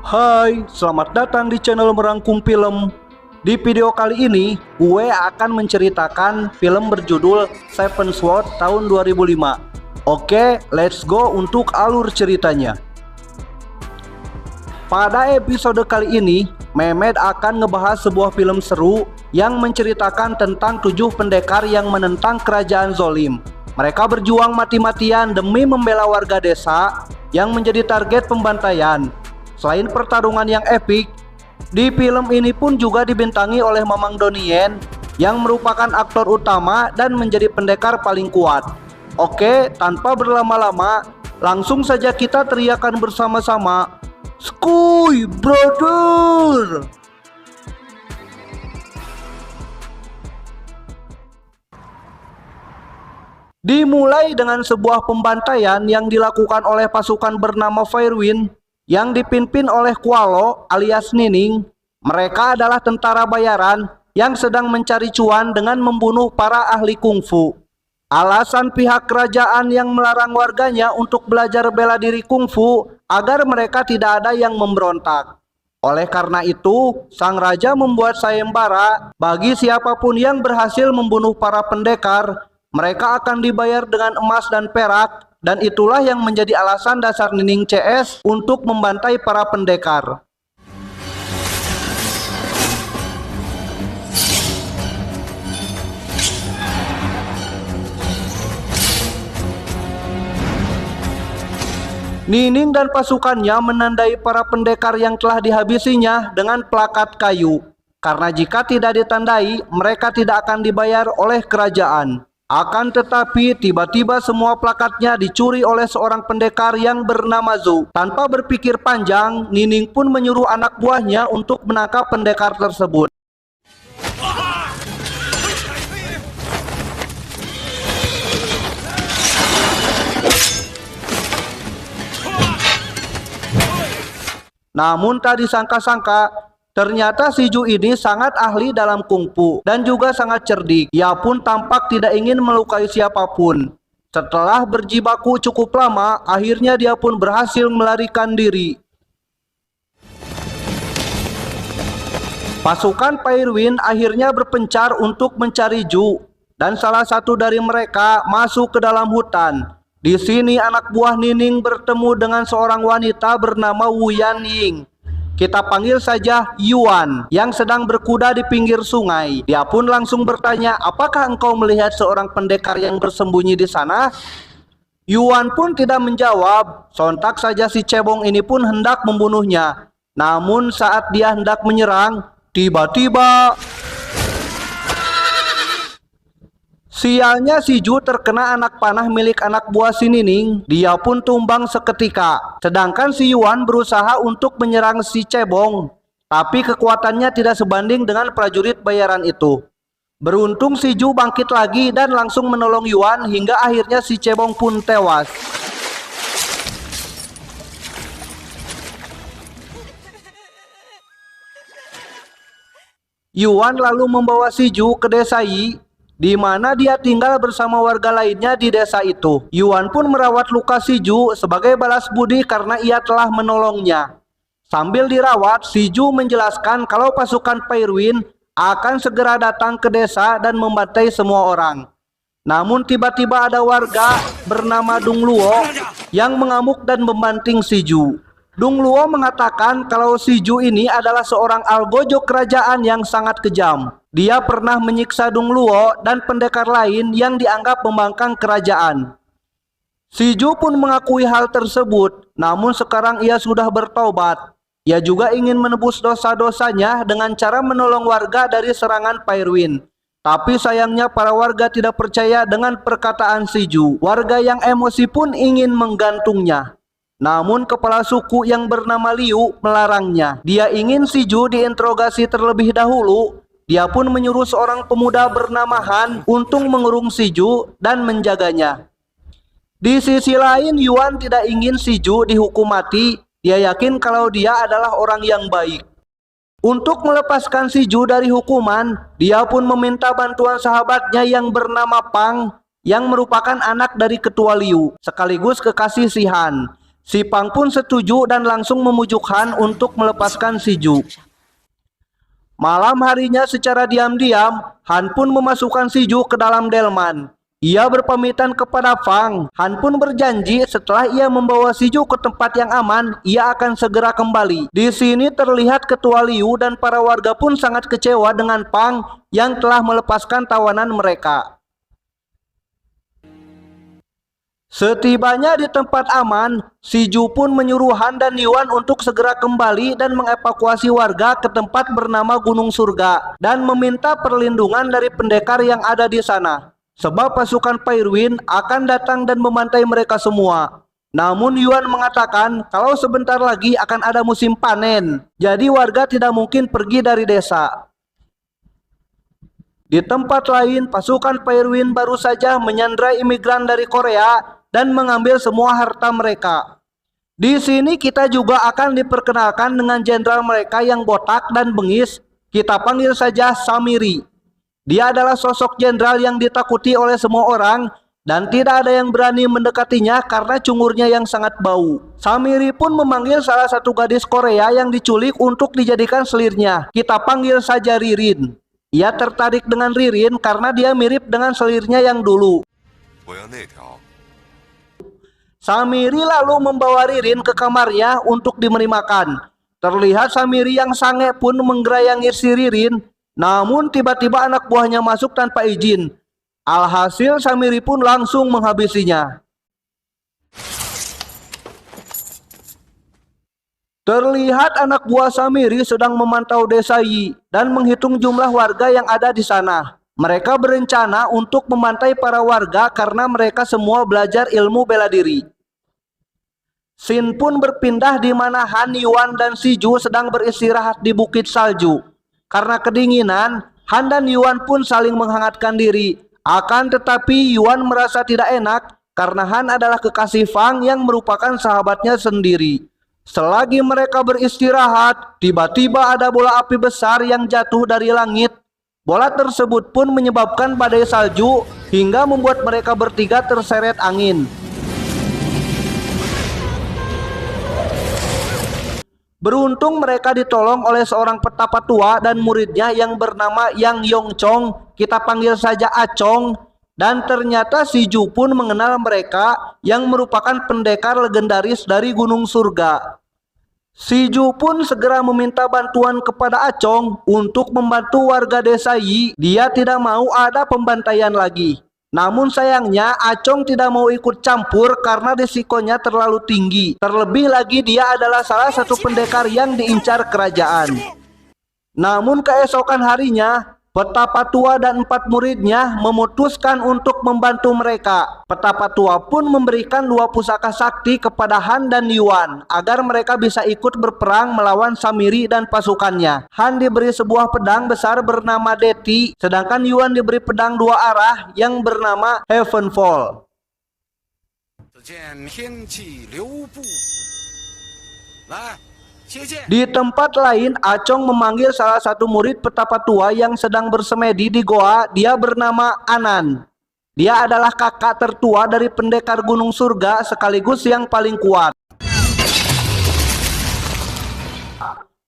Hai, selamat datang di channel Merangkum Film. Di video kali ini, gue akan menceritakan film berjudul Seven Sword tahun 2005. Oke, let's go untuk alur ceritanya. Pada episode kali ini, Mehmet akan ngebahas sebuah film seru yang menceritakan tentang 7 pendekar yang menentang kerajaan zolim. Mereka berjuang mati-matian demi membela warga desa yang menjadi target pembantaian. Selain pertarungan yang epik, di film ini pun juga dibintangi oleh Mamang Donnie yang merupakan aktor utama dan menjadi pendekar paling kuat. Oke, tanpa berlama-lama, langsung saja kita teriakan bersama-sama, "Skuy, brother!" Dimulai dengan sebuah pembantaian yang dilakukan oleh pasukan bernama Firewind yang dipimpin oleh Kualo alias Nining. Mereka adalah tentara bayaran yang sedang mencari cuan dengan membunuh para ahli kungfu. Alasan pihak kerajaan yang melarang warganya untuk belajar bela diri kungfu agar mereka tidak ada yang memberontak. Oleh karena itu, sang raja membuat sayembara bagi siapapun yang berhasil membunuh para pendekar. Mereka akan dibayar dengan emas dan perak, dan itulah yang menjadi alasan dasar Nining CS untuk membantai para pendekar. Nining dan pasukannya menandai para pendekar yang telah dihabisinya dengan plakat kayu. Karena jika tidak ditandai, mereka tidak akan dibayar oleh kerajaan. Akan tetapi tiba-tiba semua plakatnya dicuri oleh seorang pendekar yang bernama Zhu. Tanpa berpikir panjang, Nining pun menyuruh anak buahnya untuk menangkap pendekar tersebut. Namun tak disangka-sangka, ternyata si Zhu ini sangat ahli dalam kungfu dan juga sangat cerdik. Ia pun tampak tidak ingin melukai siapapun. Setelah berjibaku cukup lama, akhirnya dia pun berhasil melarikan diri. Pasukan Firewind akhirnya berpencar untuk mencari Zhu, dan salah satu dari mereka masuk ke dalam hutan. Di sini anak buah Nining bertemu dengan seorang wanita bernama Wu Yanying. Kita panggil saja Yuan, yang sedang berkuda di pinggir sungai. Dia pun langsung bertanya, "Apakah engkau melihat seorang pendekar yang bersembunyi di sana?" Yuan pun tidak menjawab. Sontak saja si cebong ini pun hendak membunuhnya. Namun saat dia hendak menyerang, tiba-tiba sialnya si Zhu terkena anak panah milik anak buah si Nining. Dia pun tumbang seketika. Sedangkan si Yuan berusaha untuk menyerang si cebong, tapi kekuatannya tidak sebanding dengan prajurit bayaran itu. Beruntung si Zhu bangkit lagi dan langsung menolong Yuan hingga akhirnya si cebong pun tewas. Yuan lalu membawa si Zhu ke desa Yi, di mana dia tinggal bersama warga lainnya di desa itu. Yuan pun merawat luka si Zhu sebagai balas budi karena ia telah menolongnya. Sambil dirawat, si Zhu menjelaskan kalau pasukan Firewind akan segera datang ke desa dan membantai semua orang. Namun tiba-tiba ada warga bernama Dung Luo yang mengamuk dan membanting si Zhu. Dung Luo mengatakan kalau si Zhu ini adalah seorang algojo kerajaan yang sangat kejam. Dia pernah menyiksa Dung Luo dan pendekar lain yang dianggap membangkang kerajaan. Si Zhu pun mengakui hal tersebut, namun sekarang ia sudah bertobat. Ia juga ingin menebus dosa-dosanya dengan cara menolong warga dari serangan Firewind. Tapi sayangnya para warga tidak percaya dengan perkataan si Zhu. Warga yang emosi pun ingin menggantungnya. Namun kepala suku yang bernama Liu melarangnya. Dia ingin si Zhu diinterogasi terlebih dahulu. Dia pun menyuruh seorang pemuda bernama Han untuk mengurung si Zhu dan menjaganya. Di sisi lain, Yuan tidak ingin si Zhu dihukum mati. Dia yakin kalau dia adalah orang yang baik. Untuk melepaskan si Zhu dari hukuman, dia pun meminta bantuan sahabatnya yang bernama Pang, yang merupakan anak dari ketua Liu, sekaligus kekasih si Han. Si Pang pun setuju dan langsung memujuk Han untuk melepaskan si Ju. Malam harinya secara diam-diam, Han pun memasukkan si Ju ke dalam delman. Ia berpamitan kepada Fang. Han pun berjanji setelah ia membawa si Ju ke tempat yang aman, ia akan segera kembali. Di sini terlihat Ketua Liu dan para warga pun sangat kecewa dengan Fang yang telah melepaskan tawanan mereka. Setibanya di tempat aman, si Ju pun menyuruh Han dan Yuan untuk segera kembali dan mengevakuasi warga ke tempat bernama Gunung Surga dan meminta perlindungan dari pendekar yang ada di sana. Sebab pasukan Fairwind akan datang dan memantai mereka semua. Namun Yuan mengatakan kalau sebentar lagi akan ada musim panen, jadi warga tidak mungkin pergi dari desa. Di tempat lain, pasukan Fairwind baru saja menyandra imigran dari Korea dan mengambil semua harta mereka. Di sini kita juga akan diperkenalkan dengan jenderal mereka yang botak dan bengis. Kita panggil saja Samiri. Dia adalah sosok jenderal yang ditakuti oleh semua orang dan tidak ada yang berani mendekatinya karena cungurnya yang sangat bau. Samiri pun memanggil salah satu gadis Korea yang diculik untuk dijadikan selirnya. Kita panggil saja Ririn. Ia tertarik dengan Ririn karena dia mirip dengan selirnya yang dulu. Samiri lalu membawa Ririn ke kamarnya untuk diberi makan. Terlihat Samiri yang sange pun menggerayangi si Ririn. Namun tiba-tiba anak buahnya masuk tanpa izin. Alhasil Samiri pun langsung menghabisinya. Terlihat anak buah Samiri sedang memantau desa Yi dan menghitung jumlah warga yang ada di sana. Mereka berencana untuk memantai para warga karena mereka semua belajar ilmu bela diri. Scene pun berpindah di mana Han, Yuan, dan si Ju sedang beristirahat di bukit salju. Karena kedinginan, Han dan Yuan pun saling menghangatkan diri. Akan tetapi Yuan merasa tidak enak karena Han adalah kekasih Fang yang merupakan sahabatnya sendiri. Selagi mereka beristirahat, tiba-tiba ada bola api besar yang jatuh dari langit. Bola tersebut pun menyebabkan badai salju hingga membuat mereka bertiga terseret angin. Beruntung mereka ditolong oleh seorang petapa tua dan muridnya yang bernama Yang Yongchong, kita panggil saja Acong, dan ternyata si Ju pun mengenal mereka yang merupakan pendekar legendaris dari Gunung Surga. Si Ju pun segera meminta bantuan kepada Acong untuk membantu warga desa Yi. Dia tidak mau ada pembantaian lagi. Namun sayangnya Acong tidak mau ikut campur karena risikonya terlalu tinggi. Terlebih lagi dia adalah salah satu pendekar yang diincar kerajaan. Namun keesokan harinya, petapa tua dan 4 muridnya memutuskan untuk membantu mereka. Petapa tua pun memberikan 2 pusaka sakti kepada Han dan Yuan agar mereka bisa ikut berperang melawan Samiri dan pasukannya. Han diberi sebuah pedang besar bernama Deti, sedangkan Yuan diberi pedang 2 arah yang bernama Heavenfall. Di tempat lain, Acong memanggil salah satu murid petapa tua yang sedang bersemedi di goa. Dia bernama Anan. Dia adalah kakak tertua dari pendekar Gunung Surga sekaligus yang paling kuat.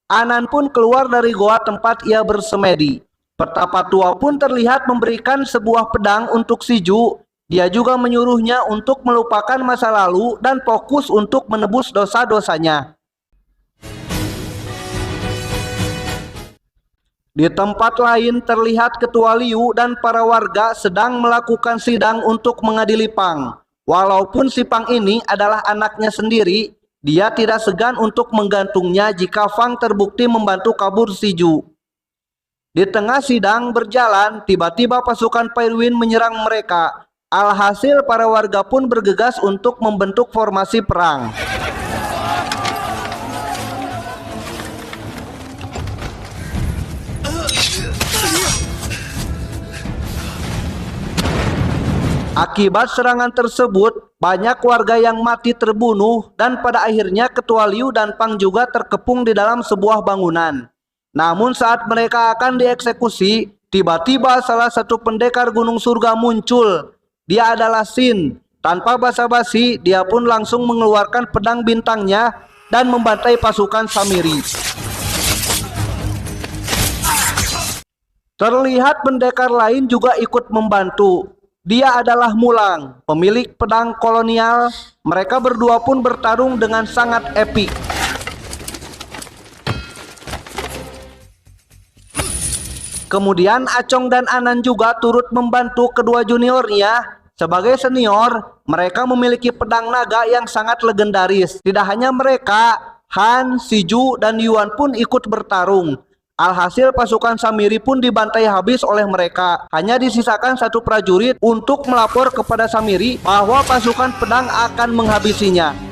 Anan pun keluar dari goa tempat ia bersemedi. Petapa tua pun terlihat memberikan sebuah pedang untuk si Ju. Dia juga menyuruhnya untuk melupakan masa lalu dan fokus untuk menebus dosa-dosanya. Di tempat lain terlihat Ketua Liu dan para warga sedang melakukan sidang untuk mengadili Pang. Walaupun si Pang ini adalah anaknya sendiri, dia tidak segan untuk menggantungnya jika Fang terbukti membantu kabur si Ju. Di tengah sidang berjalan, tiba-tiba pasukan Fairwind menyerang mereka. Alhasil para warga pun bergegas untuk membentuk formasi perang. Akibat serangan tersebut, banyak warga yang mati terbunuh dan pada akhirnya Ketua Liu dan Pang juga terkepung di dalam sebuah bangunan. Namun saat mereka akan dieksekusi, tiba-tiba salah satu pendekar Gunung Surga muncul. Dia adalah Xin. Tanpa basa-basi, dia pun langsung mengeluarkan pedang bintangnya dan membantai pasukan Samiri. Terlihat pendekar lain juga ikut membantu. Dia adalah Mulang, pemilik pedang kolonial. Mereka berdua pun bertarung dengan sangat epik. Kemudian Acong dan Anan juga turut membantu kedua juniornya. Sebagai senior, mereka memiliki pedang naga yang sangat legendaris. Tidak hanya mereka, Han, Siju, dan Yuan pun ikut bertarung. Alhasil pasukan Samiri pun dibantai habis oleh mereka. Hanya disisakan satu prajurit untuk melapor kepada Samiri bahwa pasukan pedang akan menghabisinya.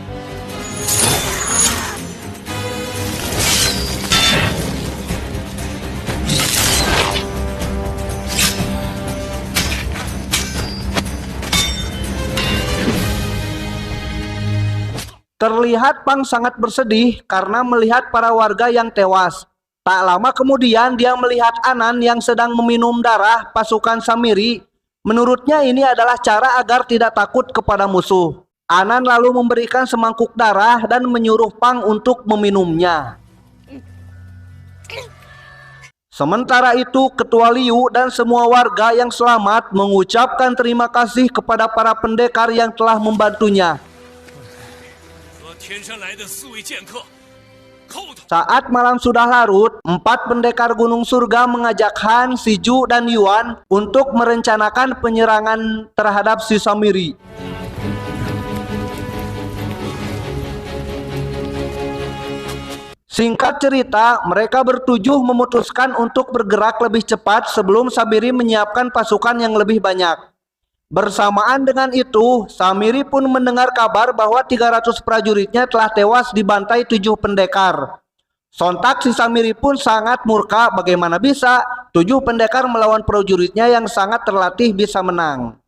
Terlihat Pang sangat bersedih karena melihat para warga yang tewas. Tak lama kemudian dia melihat Anan yang sedang meminum darah pasukan Samiri. Menurutnya ini adalah cara agar tidak takut kepada musuh. Anan lalu memberikan semangkuk darah dan menyuruh Pang untuk meminumnya. Sementara itu, Ketua Liu dan semua warga yang selamat mengucapkan terima kasih kepada para pendekar yang telah membantunya. Saat malam sudah larut, 4 pendekar Gunung Surga mengajak Han, Siju, dan Yuan untuk merencanakan penyerangan terhadap si Samiri. Singkat cerita, mereka bertujuh memutuskan untuk bergerak lebih cepat sebelum Samiri menyiapkan pasukan yang lebih banyak. Bersamaan dengan itu, Samiri pun mendengar kabar bahwa 300 prajuritnya telah tewas dibantai 7 pendekar. Sontak si Samiri pun sangat murka, bagaimana bisa 7 pendekar melawan prajuritnya yang sangat terlatih bisa menang.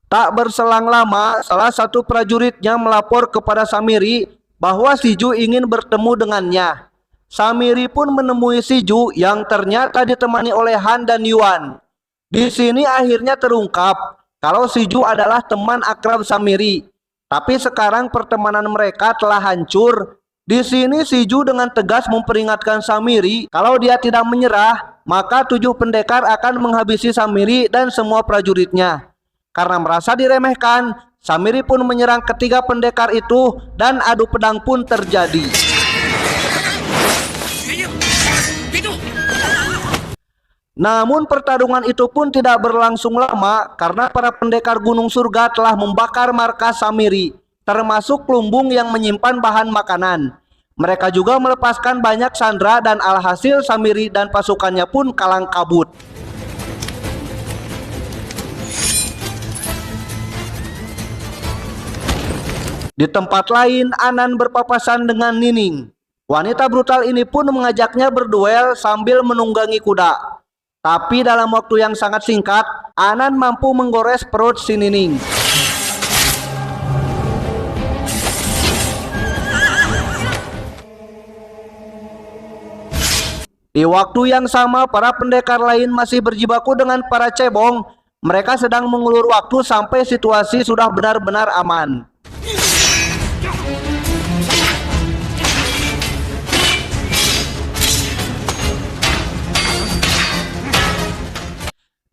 Tak berselang lama, salah satu prajuritnya melapor kepada Samiri bahwa Siju ingin bertemu dengannya. Samiri pun menemui Siju yang ternyata ditemani oleh Han dan Yuan. Di sini akhirnya terungkap kalau Siju adalah teman akrab Samiri. Tapi sekarang pertemanan mereka telah hancur. Di sini Siju dengan tegas memperingatkan Samiri kalau dia tidak menyerah, maka 7 pendekar akan menghabisi Samiri dan semua prajuritnya. Karena merasa diremehkan, Samiri pun menyerang ketiga pendekar itu dan adu pedang pun terjadi. Namun pertarungan itu pun tidak berlangsung lama karena para pendekar Gunung Surga telah membakar markas Samiri, termasuk lumbung yang menyimpan bahan makanan. Mereka juga melepaskan banyak sandera dan alhasil Samiri dan pasukannya pun kalang kabut. Di tempat lain, Anan berpapasan dengan Nining. Wanita brutal ini pun mengajaknya berduel sambil menunggangi kuda. Tapi dalam waktu yang sangat singkat, Anan mampu menggores perut si Nining. Di waktu yang sama, para pendekar lain masih berjibaku dengan para cebong. Mereka sedang mengulur waktu sampai situasi sudah benar-benar aman.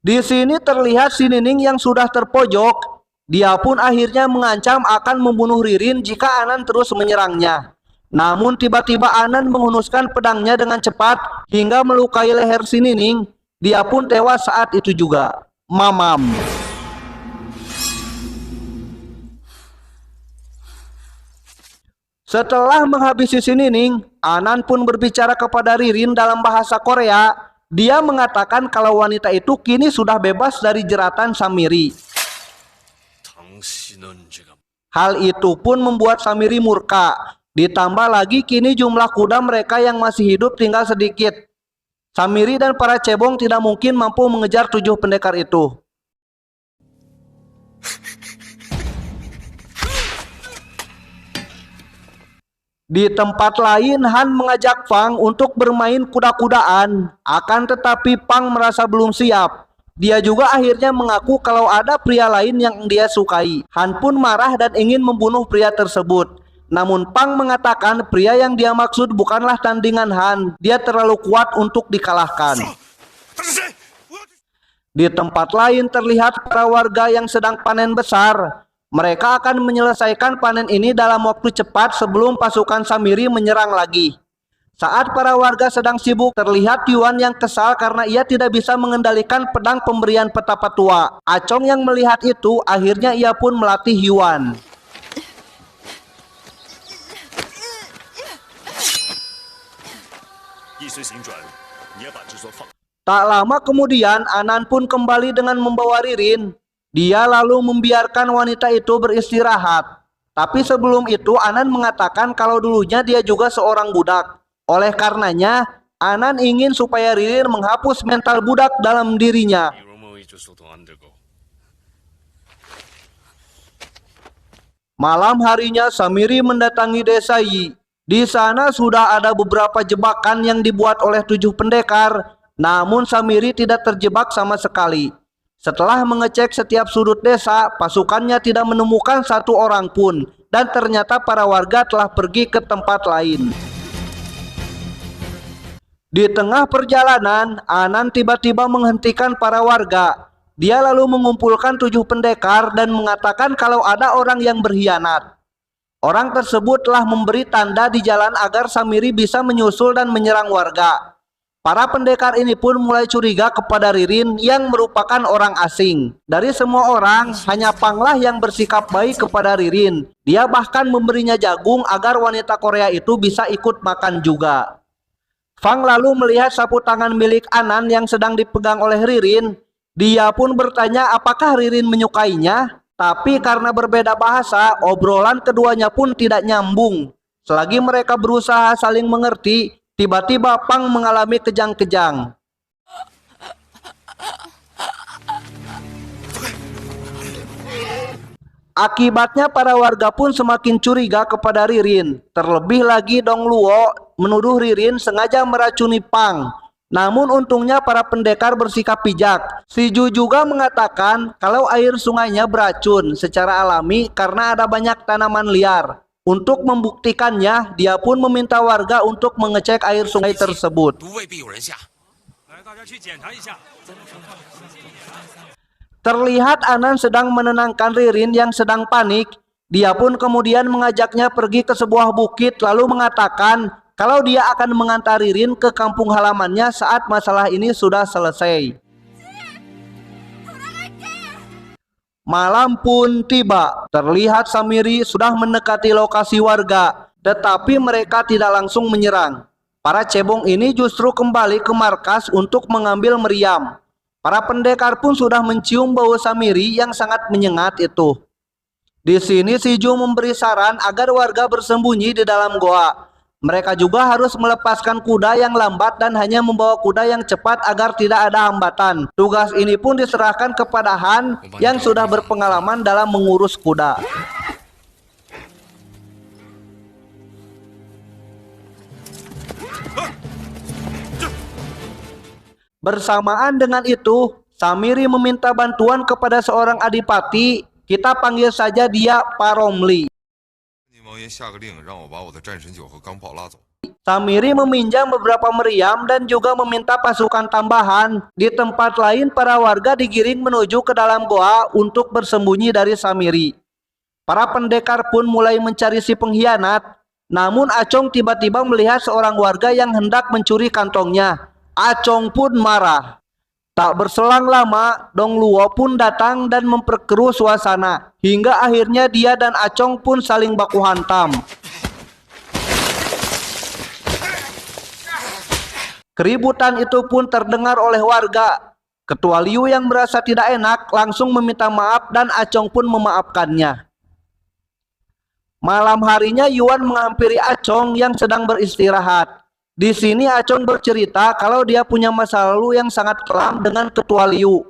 Di sini terlihat si Nining yang sudah terpojok. Dia pun akhirnya mengancam akan membunuh Ririn jika Anan terus menyerangnya. Namun tiba-tiba Anan menghunuskan pedangnya dengan cepat hingga melukai leher si Nining. Dia pun tewas saat itu juga. Mamam. Setelah menghabisi si Nining, Anan pun berbicara kepada Ririn dalam bahasa Korea. Dia mengatakan kalau wanita itu kini sudah bebas dari jeratan Samiri. Hal itu pun membuat Samiri murka. Ditambah lagi kini jumlah kuda mereka yang masih hidup tinggal sedikit. Samiri dan para cebong tidak mungkin mampu mengejar 7 pendekar itu. Di tempat lain, Han mengajak Fang untuk bermain kuda-kudaan. Akan tetapi Fang merasa belum siap. Dia juga akhirnya mengaku kalau ada pria lain yang dia sukai. Han pun marah dan ingin membunuh pria tersebut. Namun Pang mengatakan pria yang dia maksud bukanlah tandingan Han. Dia terlalu kuat untuk dikalahkan. Di tempat lain terlihat para warga yang sedang panen besar. Mereka akan menyelesaikan panen ini dalam waktu cepat sebelum pasukan Samiri menyerang lagi. Saat para warga sedang sibuk, terlihat Yuan yang kesal karena ia tidak bisa mengendalikan pedang pemberian petapa tua. Acong yang melihat itu, akhirnya ia pun melatih Yuan. Tak lama kemudian, Anan pun kembali dengan membawa Ririn. Dia lalu membiarkan wanita itu beristirahat. Tapi sebelum itu, Anan mengatakan kalau dulunya dia juga seorang budak. Oleh karenanya, Anan ingin supaya Ririn menghapus mental budak dalam dirinya. Malam harinya, Samiri mendatangi desa Yi. Di sana sudah ada beberapa jebakan yang dibuat oleh 7 pendekar. Namun Samiri tidak terjebak sama sekali. Setelah mengecek setiap sudut desa, pasukannya tidak menemukan satu orang pun. Dan ternyata para warga telah pergi ke tempat lain. Di tengah perjalanan, Anan tiba-tiba menghentikan para warga. Dia lalu mengumpulkan 7 pendekar dan mengatakan kalau ada orang yang berkhianat. Orang tersebut telah memberi tanda di jalan agar Samiri bisa menyusul dan menyerang warga. Para pendekar ini pun mulai curiga kepada Ririn yang merupakan orang asing. Dari semua orang, hanya Panglah yang bersikap baik kepada Ririn. Dia bahkan memberinya jagung agar wanita Korea itu bisa ikut makan juga. Fang lalu melihat sapu tangan milik Anan yang sedang dipegang oleh Ririn. Dia pun bertanya apakah Ririn menyukainya. Tapi karena berbeda bahasa, obrolan keduanya pun tidak nyambung. Selagi mereka berusaha saling mengerti, tiba-tiba Pang mengalami kejang-kejang. Akibatnya para warga pun semakin curiga kepada Ririn. Terlebih lagi Dong Luo menuduh Ririn sengaja meracuni Pang. Namun untungnya para pendekar bersikap bijak. Si Ju juga mengatakan kalau air sungainya beracun secara alami karena ada banyak tanaman liar. Untuk membuktikannya, dia pun meminta warga untuk mengecek air sungai tersebut. Terlihat Anan sedang menenangkan Ririn yang sedang panik. Dia pun kemudian mengajaknya pergi ke sebuah bukit lalu mengatakan kalau dia akan mengantar Ririn ke kampung halamannya saat masalah ini sudah selesai. Malam pun tiba. Terlihat Samiri sudah mendekati lokasi warga, tetapi mereka tidak langsung menyerang. Para cebong ini justru kembali ke markas untuk mengambil meriam. Para pendekar pun sudah mencium bau Samiri yang sangat menyengat itu. Di sini si Ju memberi saran agar warga bersembunyi di dalam goa. Mereka juga harus melepaskan kuda yang lambat dan hanya membawa kuda yang cepat agar tidak ada hambatan. Tugas ini pun diserahkan kepada Han yang sudah berpengalaman dalam mengurus kuda. Bersamaan dengan itu, Samiri meminta bantuan kepada seorang adipati. Kita panggil saja dia Paromli. Samiri meminjam beberapa meriam dan juga meminta pasukan tambahan. Di tempat lain para warga digiring menuju ke dalam goa untuk bersembunyi dari Samiri. Para pendekar pun mulai mencari si pengkhianat. Namun Acong tiba-tiba melihat seorang warga yang hendak mencuri kantongnya. Acong pun marah. Tak berselang lama, Dong Luo pun datang dan memperkeruh suasana. Hingga akhirnya dia dan Acong pun saling baku hantam. Keributan itu pun terdengar oleh warga. Ketua Liu yang merasa tidak enak langsung meminta maaf dan Acong pun memaafkannya. Malam harinya Yuan menghampiri Acong yang sedang beristirahat. Di sini Acong bercerita kalau dia punya masa lalu yang sangat kelam dengan Ketua Liu.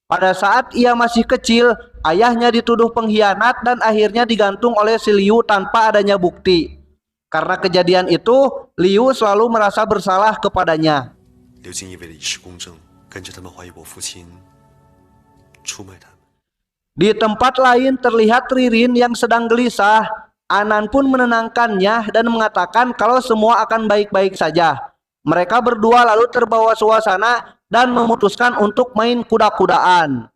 Pada saat ia masih kecil, ayahnya dituduh pengkhianat dan akhirnya digantung oleh si Liu tanpa adanya bukti. Karena kejadian itu, Liu selalu merasa bersalah kepadanya. Di tempat lain terlihat Ririn yang sedang gelisah. Anan pun menenangkannya dan mengatakan kalau semua akan baik-baik saja. Mereka berdua lalu terbawa suasana dan memutuskan untuk main kuda-kudaan.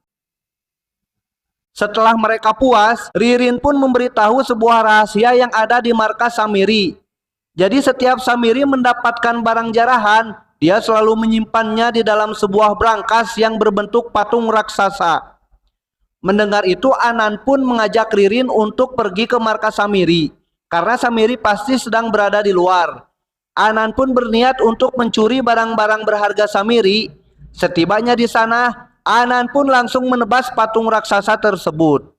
Setelah mereka puas, Ririn pun memberitahu sebuah rahasia yang ada di markas Samiri. Jadi setiap Samiri mendapatkan barang jarahan, dia selalu menyimpannya di dalam sebuah brankas yang berbentuk patung raksasa. Mendengar itu, Anan pun mengajak Ririn untuk pergi ke markas Samiri, karena Samiri pasti sedang berada di luar. Anan pun berniat untuk mencuri barang-barang berharga Samiri. Setibanya di sana, Anan pun langsung menebas patung raksasa tersebut.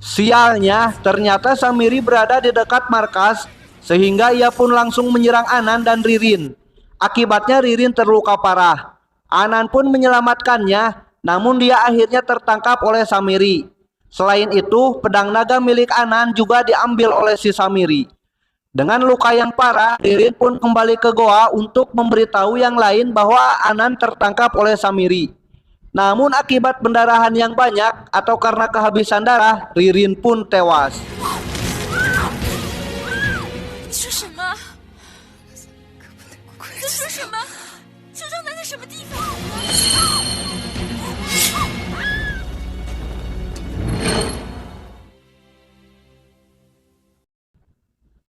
Sialnya, ternyata Samiri berada di dekat markas, sehingga ia pun langsung menyerang Anan dan Ririn. Akibatnya Ririn terluka parah. Anan pun menyelamatkannya, namun dia akhirnya tertangkap oleh Samiri. Selain itu, pedang naga milik Anan juga diambil oleh si Samiri. Dengan luka yang parah, Ririn pun kembali ke goa untuk memberitahu yang lain bahwa Anan tertangkap oleh Samiri. Namun akibat pendarahan yang banyak atau karena kehabisan darah, Ririn pun tewas.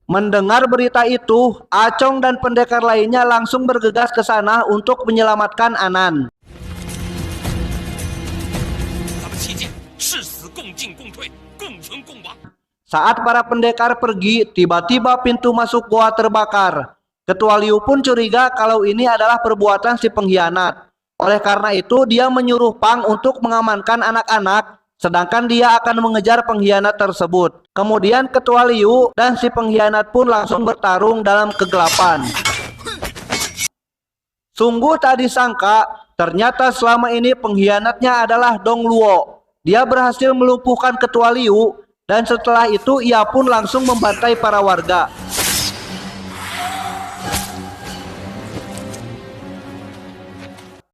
Mendengar berita itu, Acong dan pendekar lainnya langsung bergegas ke sana untuk menyelamatkan Anan. Saat para pendekar pergi, tiba-tiba pintu masuk goa terbakar. Ketua Liu pun curiga kalau ini adalah perbuatan si pengkhianat. Oleh karena itu, dia menyuruh Pang untuk mengamankan anak-anak, sedangkan dia akan mengejar pengkhianat tersebut. Kemudian Ketua Liu dan si pengkhianat pun langsung bertarung dalam kegelapan. Sungguh tak disangka, ternyata selama ini pengkhianatnya adalah Dong Luo. Dia berhasil melumpuhkan Ketua Liu, dan setelah itu ia pun langsung membantai para warga.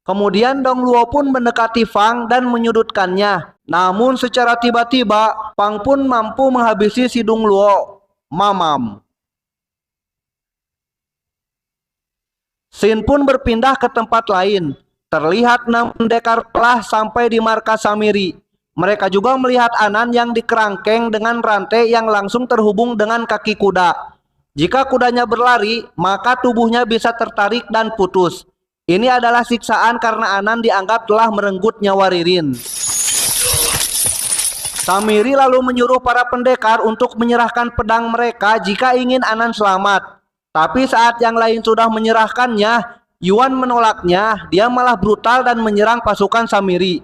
Kemudian Dong Luo pun mendekati Fang dan menyudutkannya. Namun secara tiba-tiba, Fang pun mampu menghabisi si Dong Luo. Mamam. Sin pun berpindah ke tempat lain. Terlihat 6 pendekar telah sampai di markas Samiri. Mereka juga melihat Anan yang dikerangkeng dengan rantai yang langsung terhubung dengan kaki kuda. Jika kudanya berlari, maka tubuhnya bisa tertarik dan putus. Ini adalah siksaan karena Anan dianggap telah merenggut nyawa Ririn. Samiri lalu menyuruh para pendekar untuk menyerahkan pedang mereka jika ingin Anan selamat. Tapi saat yang lain sudah menyerahkannya, Yuan menolaknya. Dia malah brutal dan menyerang pasukan Samiri.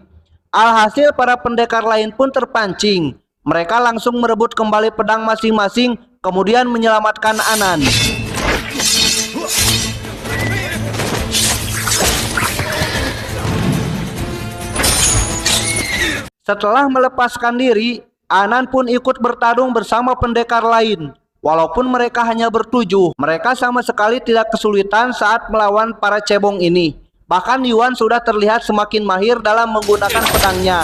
Alhasil para pendekar lain pun terpancing. Mereka langsung merebut kembali pedang masing-masing, kemudian menyelamatkan Anan. Setelah melepaskan diri, Anan pun ikut bertarung bersama pendekar lain. Walaupun mereka hanya bertujuh, mereka sama sekali tidak kesulitan saat melawan para cebong ini. Bahkan Yuan sudah terlihat semakin mahir dalam menggunakan pedangnya.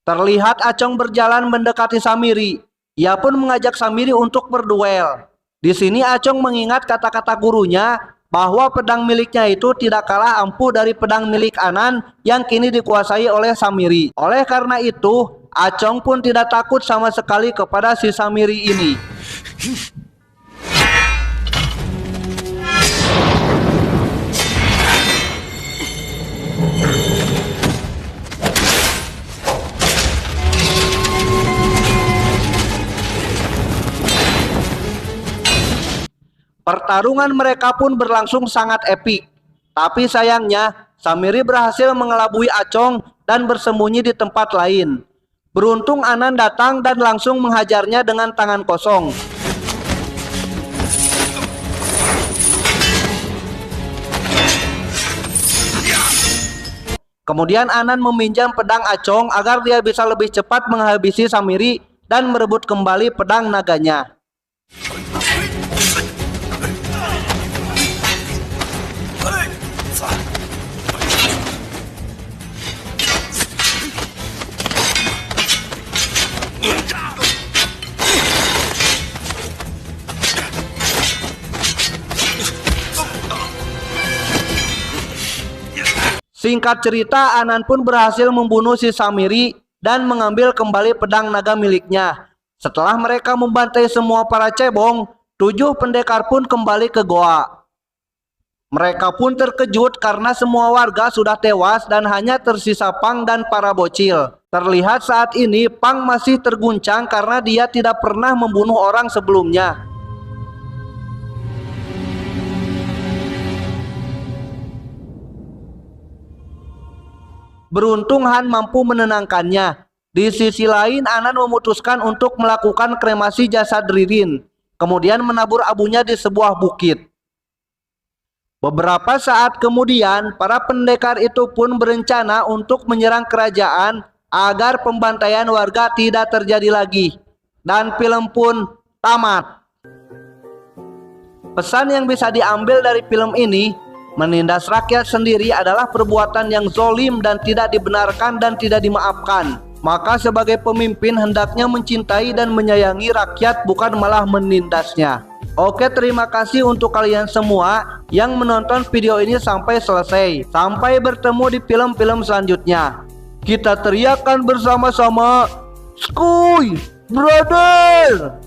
Terlihat Acong berjalan mendekati Samiri. Ia pun mengajak Samiri untuk berduel. Di sini Acong mengingat kata-kata gurunya bahwa pedang miliknya itu tidak kalah ampuh dari pedang milik Anan yang kini dikuasai oleh Samiri. Oleh karena itu, Acong pun tidak takut sama sekali kepada si Samiri ini. Pertarungan mereka pun berlangsung sangat epik. Tapi sayangnya, Samiri berhasil mengelabui Acong dan bersembunyi di tempat lain. Beruntung Anan datang dan langsung menghajarnya dengan tangan kosong. Kemudian Anan meminjam pedang Acong agar dia bisa lebih cepat menghabisi Samiri dan merebut kembali pedang naganya. Singkat cerita, Anan pun berhasil membunuh si Samiri dan mengambil kembali pedang naga miliknya. Setelah mereka membantai semua para cebong, 7 pendekar pun kembali ke goa. Mereka pun terkejut karena semua warga sudah tewas dan hanya tersisa Pang dan para bocil. Terlihat saat ini Pang masih terguncang karena dia tidak pernah membunuh orang sebelumnya. Beruntung Han mampu menenangkannya. Di sisi lain, Anan memutuskan untuk melakukan kremasi jasad Ririn, kemudian menabur abunya di sebuah bukit. Beberapa saat kemudian, para pendekar itu pun berencana untuk menyerang kerajaan agar pembantaian warga tidak terjadi lagi. Dan film pun tamat. Pesan yang bisa diambil dari film ini, menindas rakyat sendiri adalah perbuatan yang zolim dan tidak dibenarkan dan tidak dimaafkan. Maka sebagai pemimpin hendaknya mencintai dan menyayangi rakyat, bukan malah menindasnya. Oke, terima kasih untuk kalian semua yang menonton video ini sampai selesai. Sampai bertemu di film-film selanjutnya. Kita teriakan bersama-sama, "Skuy, brother!"